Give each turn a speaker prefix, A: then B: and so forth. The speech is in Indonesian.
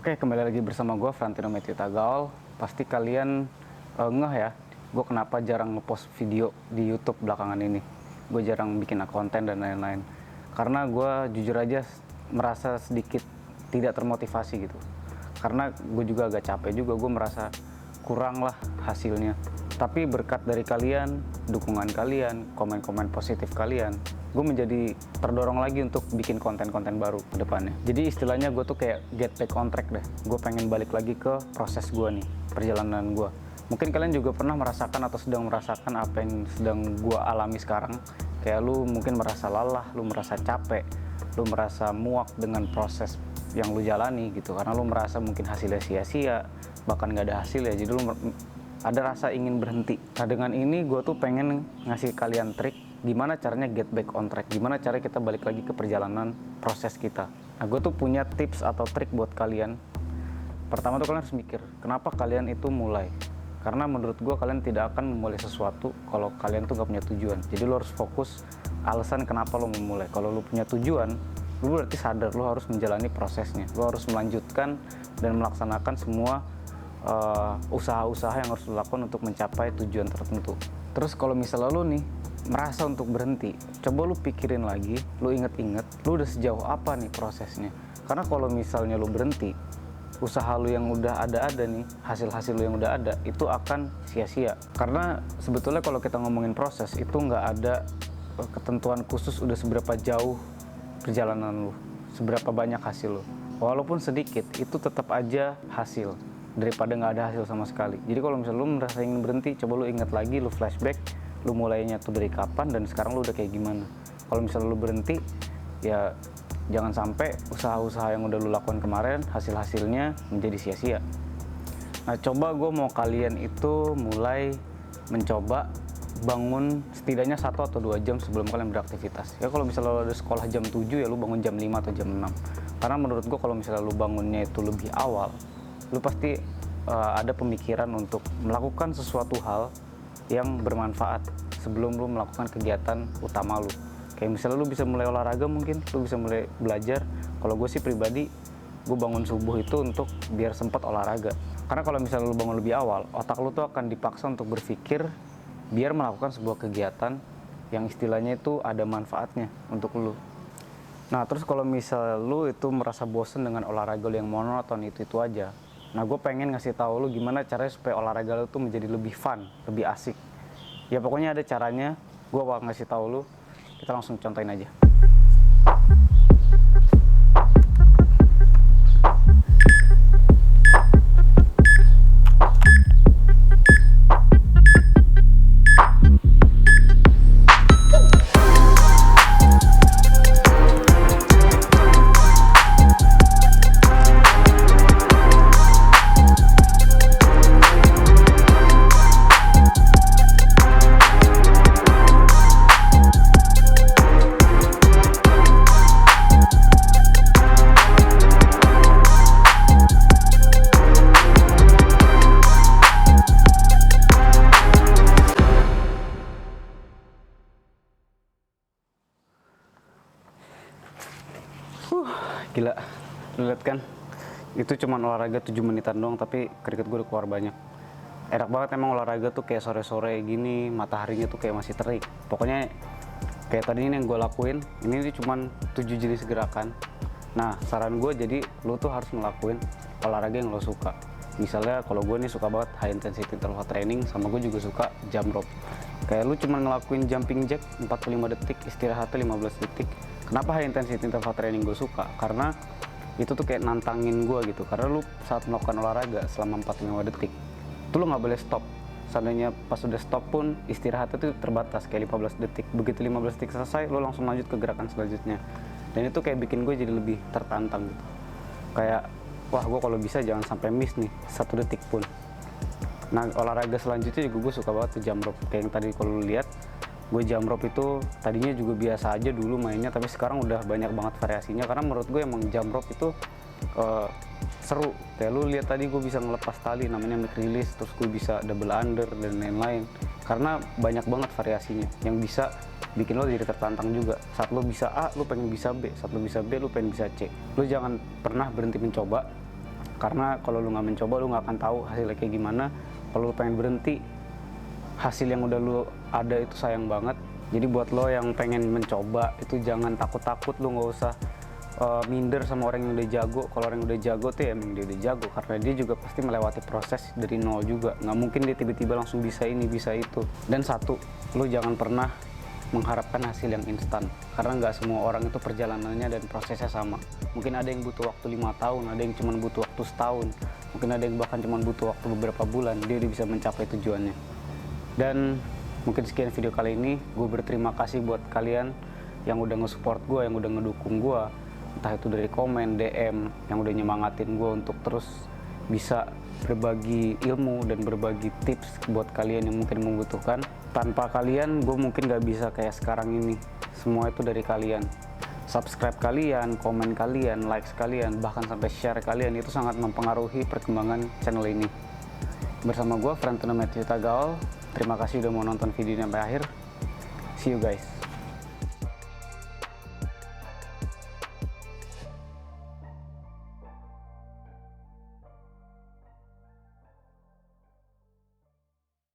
A: Oke, kembali lagi bersama gue, Frantino Matthew Tagaol. Pasti kalian ngeh ya, gue kenapa jarang ngepost video di YouTube belakangan ini. Gue jarang bikin konten dan lain-lain. Karena gue jujur aja merasa sedikit tidak termotivasi gitu. Karena gue juga agak capek juga, gue merasa kurang lah hasilnya. Tapi berkat dari kalian, dukungan kalian, komen-komen positif kalian, gue menjadi terdorong lagi untuk bikin konten-konten baru ke depannya. Jadi istilahnya gue tuh kayak get back on track deh. Gue pengen balik lagi ke proses gue nih, perjalanan gue. Mungkin kalian juga pernah merasakan atau sedang merasakan apa yang sedang gue alami sekarang. Kayak lu mungkin merasa lelah, lu merasa capek, lu merasa muak dengan proses yang lu jalani gitu. Karena lu merasa mungkin hasilnya sia-sia, bahkan gak ada hasil ya. Jadi lu ada rasa ingin berhenti. Nah dengan ini gue tuh pengen ngasih kalian trik gimana caranya get back on track, gimana cara kita balik lagi ke perjalanan proses kita. Nah gue tuh punya tips atau trik buat kalian. Pertama tuh kalian harus mikir, kenapa kalian itu mulai? Karena menurut gue kalian tidak akan memulai sesuatu kalau kalian tuh gak punya tujuan. Jadi lo harus fokus alasan kenapa lo memulai. Kalau lo punya tujuan, lo berarti sadar lo harus menjalani prosesnya. Lo harus melanjutkan dan melaksanakan semua usaha-usaha yang harus dilakukan untuk mencapai tujuan tertentu. Terus kalau misalnya lu nih merasa untuk berhenti, coba lu pikirin lagi, lu inget-inget, lu udah sejauh apa nih prosesnya. Karena kalau misalnya lu berhenti, usaha lu yang udah ada nih, hasil-hasil lu yang udah ada, itu akan sia-sia. Karena sebetulnya kalau kita ngomongin proses, itu nggak ada ketentuan khusus udah seberapa jauh perjalanan lu, seberapa banyak hasil lu. Walaupun sedikit, itu tetap aja hasil daripada nggak ada hasil sama sekali. Jadi kalau misalnya lu merasa ingin berhenti, coba lu ingat lagi, lu flashback, lu mulainya tuh dari kapan dan sekarang lu udah kayak gimana. Kalau misalnya lu berhenti, ya jangan sampai usaha-usaha yang udah lu lakukan kemarin, hasil-hasilnya menjadi sia-sia. Nah coba gue mau kalian itu mulai mencoba bangun setidaknya 1 atau 2 jam sebelum kalian beraktivitas. Ya kalau misalnya lu ada sekolah jam 7, ya lu bangun jam 5 atau jam 6. Karena menurut gue kalau misalnya lu bangunnya itu lebih awal, lu pasti ada pemikiran untuk melakukan sesuatu hal yang bermanfaat sebelum lu melakukan kegiatan utama lu. Kayak misalnya lu bisa mulai olahraga, mungkin lu bisa mulai belajar. Kalau gue sih pribadi, gue bangun subuh itu untuk biar sempat olahraga. Karena kalau misalnya lu bangun lebih awal, otak lu tuh akan dipaksa untuk berpikir biar melakukan sebuah kegiatan yang istilahnya itu ada manfaatnya untuk lu. Nah terus kalau misalnya lu itu merasa bosen dengan olahraga lu yang monoton itu aja, nah gue pengen ngasih tahu lu gimana caranya supaya olahraga lu tuh menjadi lebih fun, lebih asik. Ya pokoknya ada caranya, gue bakal ngasih tahu lu. Kita langsung contohin aja. Gila, lu lihat kan? Itu cuma olahraga 7 menitan doang, tapi keringet gue udah keluar banyak. Enak banget emang olahraga tuh kayak sore-sore gini, mataharinya tuh kayak masih terik. Pokoknya kayak tadi ini yang gue lakuin, ini cuma 7 jenis gerakan. Nah, saran gue jadi lu tuh harus ngelakuin olahraga yang lo suka. Misalnya kalau gue nih suka banget high intensity interval training, sama gue juga suka jump rope. Kayak lu cuma ngelakuin jumping jack 45 detik, istirahatnya 15 detik. Kenapa high intensity interval training gue suka? Karena itu tuh kayak nantangin gue gitu. Karena lu saat melakukan olahraga selama 45 detik, itu lu nggak boleh stop. Seandainya pas udah stop pun istirahatnya tuh terbatas kayak 15 detik. Begitu 15 detik selesai, lu langsung lanjut ke gerakan selanjutnya. Dan itu kayak bikin gue jadi lebih tertantang gitu. Kayak, wah gue kalau bisa jangan sampai miss nih 1 detik pun. Nah olahraga selanjutnya juga gue suka banget tuh jump rope. Kayak yang tadi kalau lu lihat, gue jump rope itu tadinya juga biasa aja dulu mainnya, tapi sekarang udah banyak banget variasinya. Karena menurut gue emang jump rope itu seru. Kayak lu lihat tadi gue bisa ngelepas tali namanya make release, terus gue bisa double under dan lain-lain. Karena banyak banget variasinya yang bisa bikin lo jadi tertantang juga. Saat lo bisa A, lo pengen bisa B. Saat lo bisa B, lo pengen bisa C. Lo jangan pernah berhenti mencoba, Karena kalau lu nggak mencoba, lu nggak akan tahu hasilnya kayak gimana. Kalau lu pengen berhenti, hasil yang udah lu ada itu sayang banget. Jadi buat lo yang pengen mencoba itu jangan takut-takut, lu nggak usah minder sama orang yang udah jago. Kalau orang yang udah jago tuh ya emang dia udah jago, karena dia juga pasti melewati proses dari nol juga. Nggak mungkin dia tiba-tiba langsung bisa ini bisa itu. Dan satu, lu jangan pernah mengharapkan hasil yang instan, karena nggak semua orang itu perjalanannya dan prosesnya sama. Mungkin ada yang butuh waktu 5 tahun, ada yang cuma butuh waktu setahun, mungkin ada yang bahkan cuma butuh waktu beberapa bulan dia udah bisa mencapai tujuannya. Dan mungkin sekian video kali ini. Gue berterima kasih buat kalian yang udah nge-support gue, yang udah ngedukung gue, entah itu dari komen, DM, yang udah nyemangatin gue untuk terus bisa berbagi ilmu dan berbagi tips buat kalian yang mungkin membutuhkan. Tanpa kalian, gue mungkin gak bisa kayak sekarang ini. Semua itu dari kalian. Subscribe kalian, komen kalian, likes kalian, bahkan sampai share kalian, itu sangat mempengaruhi perkembangan channel ini. Bersama gue, Frantino Matthew Tagaol. Terima kasih udah mau nonton video ini sampai akhir. See you guys.